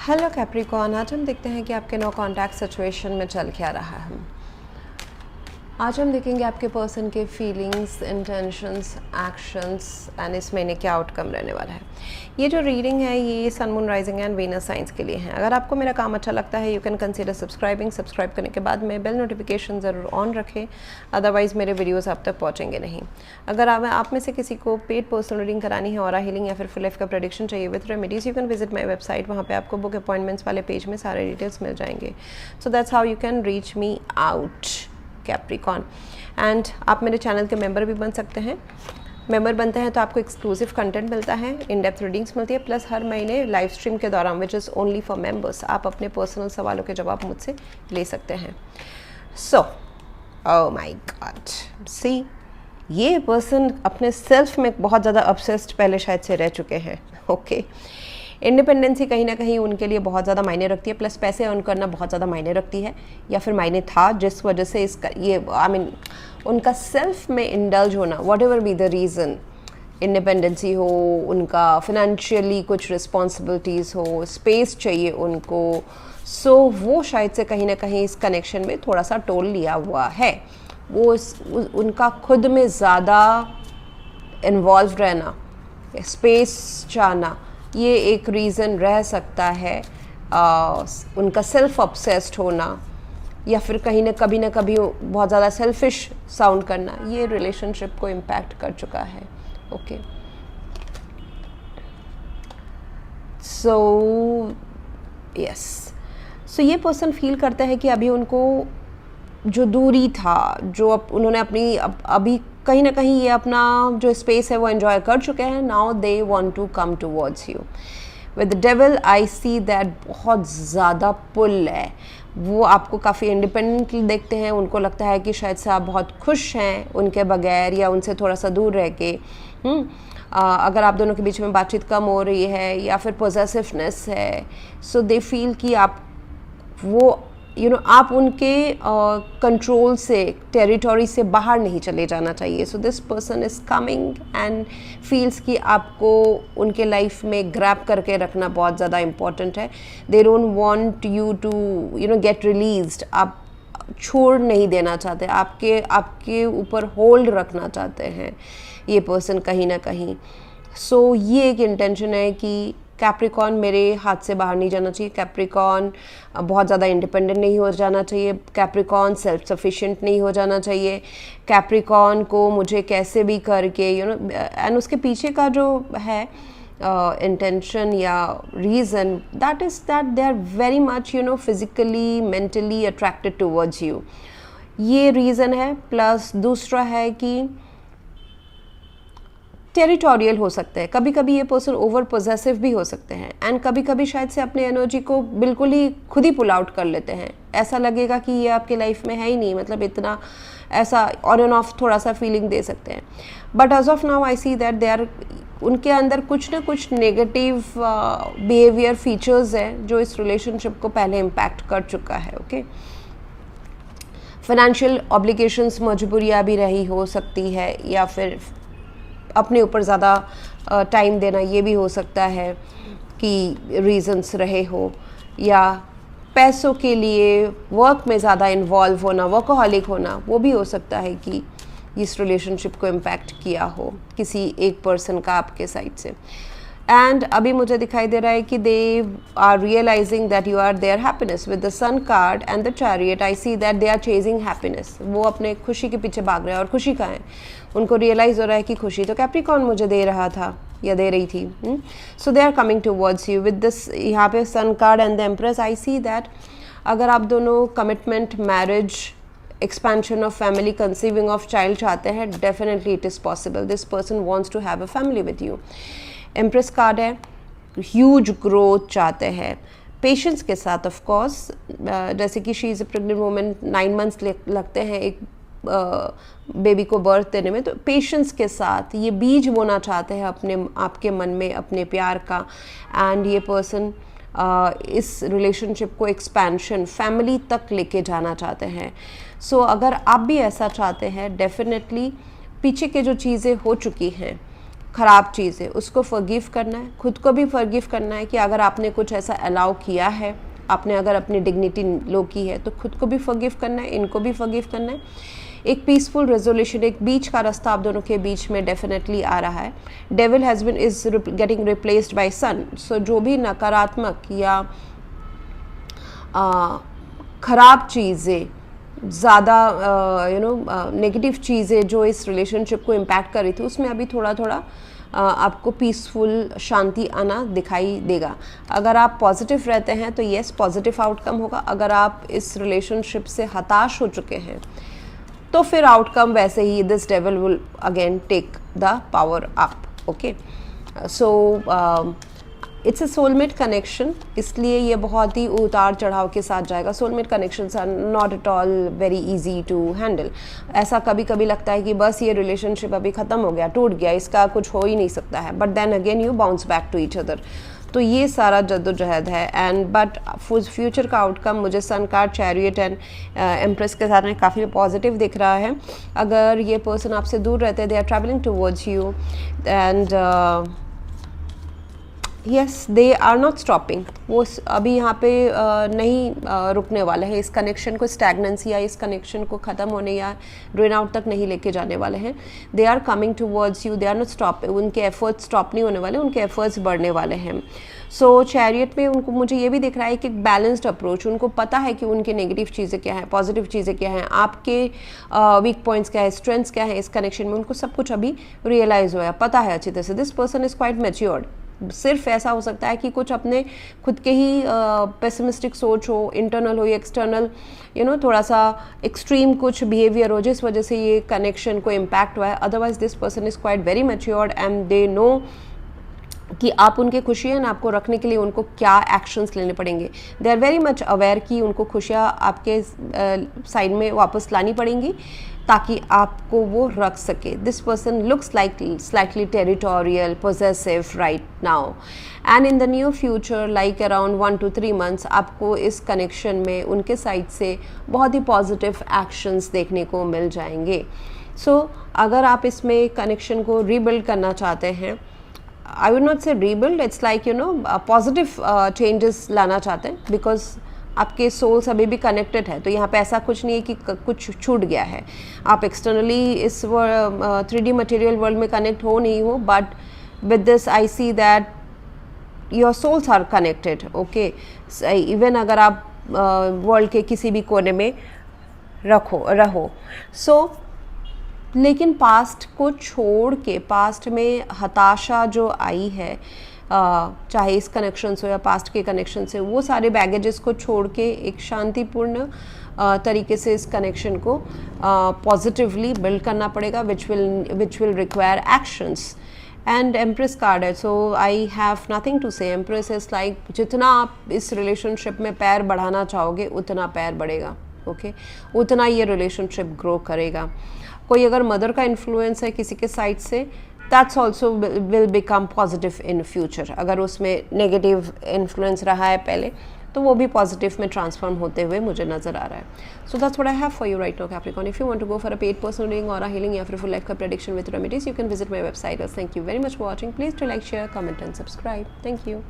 Hello Capricorn, आज हम देखते हैं कि आपके नो कॉन्टैक्ट सिचुएशन में चल क्या रहा है। आज हम देखेंगे आपके पर्सन के फीलिंग्स, इंटेंशंस, एक्शंस एंड इस महीने क्या आउटकम रहने वाला है। ये जो रीडिंग है ये sun, moon, rising and Venus signs के लिए है। अगर आपको मेरा काम अच्छा लगता है you can consider subscribing. Subscribe करने के बाद में बेल नोटिफिकेशन ज़रूर ऑन रखें, अदरवाइज़ मेरे वीडियोस आप तक पहुंचेंगे नहीं। अगर आप में से किसी को पेड पर्सनल रीडिंग करानी है, ऑरा हीलिंग या फिर फुल लाइफ का प्रेडिक्शन चाहिए with remedies, you can visit my website. वहाँ पे आपको बुक अपॉइंटमेंट्स वाले पेज में सारे डिटेल्स मिल जाएंगे। So that's how you can reach me out Capricorn. And आप मेरे चैनल के मेंबर भी बन सकते हैं। मेंबर बनते हैं तो आपको एक्सक्लूसिव कंटेंट मिलता है, इन डेप्थ रीडिंग्स मिलती है, प्लस हर महीने लाइव स्ट्रीम के दौरान which is only for members आप अपने पर्सनल सवालों के जवाब मुझसे ले सकते हैं। सो ओह माय गॉड, सी ये पर्सन अपने सेल्फ में बहुत ज़्यादा ऑब्सेस्ड पहले शायद से रह चुके हैं। ओके, इंडिपेंडेंसी कहीं ना कहीं उनके लिए बहुत ज़्यादा मायने रखती है, प्लस पैसे अर्न करना बहुत ज़्यादा मायने रखती है, या फिर मायने था, जिस वजह से इसका ये उनका सेल्फ में इंडल्ज होना, what ever be the reason, independency हो, उनका फिनेंशियली कुछ रिस्पॉन्सिबिलिटीज़ हो, स्पेस चाहिए उनको, सो वो शायद से कहीं ना कहीं इस कनेक्शन में थोड़ा सा टोल लिया हुआ है। वो उनका खुद में ज़्यादा इन्वॉल्व रहना, स्पेस चाहना, ये एक रीज़न रह सकता है। उनका सेल्फ ऑब्सेस्ड होना, या फिर कहीं ना कभी बहुत ज़्यादा सेल्फिश साउंड करना, ये रिलेशनशिप को इम्पैक्ट कर चुका है। ओके, सो यस, सो ये पर्सन फील करता है कि अभी उनको जो दूरी था, जो उन्होंने अपनी अभी कहीं ना कहीं ये अपना जो स्पेस है वो एंजॉय कर चुके हैं। Now they want to come towards you. With the devil I see that बहुत ज़्यादा पुल है। वो आपको काफ़ी इंडिपेंडेंटली देखते हैं, उनको लगता है कि शायद से आप बहुत खुश हैं उनके बगैर या उनसे थोड़ा सा दूर रह के। अगर आप दोनों के बीच में बातचीत कम हो रही है या फिर पोजेसिवनेस है, सो दे फील कि आप वो आप उनके कंट्रोल से, टेरिटरी से बाहर नहीं चले जाना चाहिए। So this person is coming and feels कि आपको उनके लाइफ में ग्रैब करके रखना बहुत ज़्यादा इम्पॉर्टेंट है। They don't want you to get released. आप छोड़ नहीं देना चाहते, आपके ऊपर होल्ड रखना चाहते हैं ये पर्सन कहीं ना कहीं। सो ये एक इंटेंशन है कि कैप्रिकॉर्न मेरे हाथ से बाहर नहीं जाना चाहिए, कैप्रिकॉर्न बहुत ज़्यादा इंडिपेंडेंट नहीं हो जाना चाहिए, कैप्रिकॉर्न सेल्फ सफिशिएंट नहीं हो जाना चाहिए, कैप्रिकॉर्न को मुझे कैसे भी करके एंड उसके पीछे का जो है इंटेंशन या reason, that is that they are very much physically mentally attracted towards you. ये रीज़न है। प्लस दूसरा है कि टेरिटोरियल हो सकते हैं, कभी कभी ये पर्सन ओवर पोजेसिव भी हो सकते हैं, एंड कभी कभी शायद से अपने एनर्जी को बिल्कुल ही खुद ही पुल आउट कर लेते हैं। ऐसा लगेगा कि ये आपके लाइफ में है ही नहीं, मतलब इतना ऐसा ऑन एंड ऑफ थोड़ा सा फीलिंग दे सकते हैं। But as of now I see that they are, उनके अंदर कुछ ना कुछ नेगेटिव बिहेवियर फीचर्स हैं जो इस रिलेशनशिप को पहले इम्पैक्ट कर चुका है। ओके, फाइनेंशियल ऑब्लिगेशंस, मजबूरियाँ भी रही हो सकती है, या फिर अपने ऊपर ज़्यादा टाइम देना, ये भी हो सकता है कि रीजंस रहे हो, या पैसों के लिए वर्क में ज़्यादा इन्वॉल्व होना, वर्कहॉलिक होना, वो भी हो सकता है कि इस रिलेशनशिप को इम्पैक्ट किया हो किसी एक पर्सन का आपके साइड से। एंड अभी मुझे दिखाई दे रहा है कि they are realising that you are their happiness. With the sun card and the chariot I see that they are chasing happiness. वो अपने खुशी के पीछे भाग रहे हैं, और खुशी का है, उनको रियलाइज़ हो रहा है कि खुशी तो कैप्रिकॉर्न मुझे दे रहा था या दे रही थी। So they are coming towards you with this, यहाँ पे sun card and the empress. I see that अगर आप दोनों commitment, marriage, expansion of family, conceiving of child चाहते हैं, definitely it is possible. This person wants to have a family with you. Empress card है, huge growth चाहते हैं, patience के साथ ऑफ कोर्स, जैसे कि she is a pregnant woman, 9 months लगते हैं एक बेबी को बर्थ देने में, तो पेशेंस के साथ ये बीज बोना चाहते हैं आपके मन में अपने प्यार का। एंड ये पर्सन इस रिलेशनशिप को एक्सपेंशन, फैमिली तक लेके जाना चाहते हैं। सो अगर आप भी ऐसा चाहते हैं, डेफिनेटली पीछे के जो चीज़ें हो चुकी हैं ख़राब चीज़ है उसको फॉरगिव करना है, खुद को भी फॉरगिव करना है कि अगर आपने कुछ ऐसा अलाउ किया है, आपने अगर अपनी डिग्निटी लो की है तो खुद को भी फॉरगिव करना है, इनको भी फॉरगिव करना है। एक पीसफुल रेजोल्यूशन, एक बीच का रास्ता आप दोनों के बीच में डेफिनेटली आ रहा है। Devil has been is getting replaced by sun. So जो भी नकारात्मक या ख़राब चीज़ें, ज़्यादा नेगेटिव चीज़ें जो इस रिलेशनशिप को इम्पैक्ट कर रही थी, उसमें अभी थोड़ा थोड़ा आपको पीसफुल शांति आना दिखाई देगा। अगर आप पॉजिटिव रहते हैं तो येस पॉजिटिव आउटकम होगा। अगर आप इस रिलेशनशिप से हताश हो चुके हैं तो फिर आउटकम वैसे ही, this devil will again take the power up. Okay, so it's a soulmate connection, इसलिए ये बहुत ही उतार चढ़ाव के साथ जाएगा। Soulmate connections are not at all very easy to handle. ऐसा कभी कभी लगता है कि बस ये रिलेशनशिप अभी ख़त्म हो गया, टूट गया, इसका कुछ हो ही नहीं सकता है, but then again you bounce back to each other. तो ये सारा जद्दोजहद है। एंड बट फ्यूचर का आउटकम मुझे sun card, chariot and empress के साथ में काफ़ी पॉजिटिव दिख रहा है। अगर ये पर्सन आपसे दूर रहते हैं, they are travelling towards you and yes they are not stopping. वो अभी यहाँ पे नहीं रुकने वाले हैं। इस कनेक्शन को स्टैग्नेंसी या इस कनेक्शन को ख़त्म होने या ड्रेन आउट तक नहीं लेके जाने वाले हैं। They are coming towards you, they are not stop. उनके एफर्ट्स स्टॉप नहीं होने वाले, उनके एफर्ट्स बढ़ने वाले हैं। सो चैरियट में उनको मुझे ये भी दिख रहा है कि एक बैलेंस्ड अप्रोच, उनको पता है कि उनकी नेगेटिव चीज़ें क्या हैं, पॉजिटिव चीज़ें क्या हैं, आपके वीक पॉइंट्स क्या है, स्ट्रेंथ्स क्या है इस कनेक्शन में, उनको सब कुछ अभी रियलाइज़ हुआ है, पता है अच्छी तरह से। This person is quite matured. सिर्फ ऐसा हो सकता है कि कुछ अपने खुद के ही पेसिमिस्टिक सोच हो, इंटरनल हो या एक्सटर्नल थोड़ा सा एक्सट्रीम कुछ बिहेवियर हो जिस वजह से ये कनेक्शन को इम्पैक्ट हुआ है। Otherwise this person is quite very matured and they know कि आप उनके खुशियाँ आपको रखने के लिए उनको क्या एक्शंस लेने पड़ेंगे। They are very much aware कि उनको खुशियाँ आपके साइड में वापस लानी पड़ेंगी ताकि आपको वो रख सके। This person looks like slightly territorial, possessive right now and in the near future like around 1 to 3 months आपको इस कनेक्शन में उनके साइड से बहुत ही पॉजिटिव एक्शंस देखने को मिल जाएंगे। सो अगर आप इसमें कनेक्शन को रीबिल्ड करना चाहते हैं, I would not say rebuild, it's like positive changes लाना चाहते हैं, बिकॉज आपके सोल्स अभी भी कनेक्टेड है। तो यहाँ पे ऐसा कुछ नहीं है कि कुछ छूट गया है। आप एक्सटर्नली इस 3D मटेरियल वर्ल्ड में कनेक्ट हो नहीं हो, but with this I see that your souls are connected. Okay, even अगर आप वर्ल्ड के किसी भी कोने में रहो। सो लेकिन पास्ट को छोड़ के, पास्ट में हताशा जो आई है, चाहे इस कनेक्शन से या पास्ट के कनेक्शन से, वो सारे बैगेजेस को छोड़ के एक शांतिपूर्ण तरीके से इस कनेक्शन को पॉजिटिवली बिल्ड करना पड़ेगा, which will require actions. And empress card है, सो आई हैव नथिंग टू से। एम्प्रेस इज लाइक जितना आप इस रिलेशनशिप में पैर बढ़ाना चाहोगे उतना पैर बढ़ेगा। ओके, उतना ये रिलेशनशिप ग्रो करेगा। कोई अगर मदर का इन्फ्लुएंस है किसी के साइड से, that's also will become positive in future. अगर उसमें नेगेटिव इन्फ्लुएंस रहा है पहले तो वो भी पॉजिटिव में ट्रांसफॉर्म होते हुए मुझे नजर आ रहा है। So that's what I have for you right now Capricorn. If you want to go for a paid personal reading और अ हीलिंग या फिर फुल लाइफ का prediction with remedies, you can visit my website. Thank you very much for watching. Please to like, share, comment and subscribe. Thank you.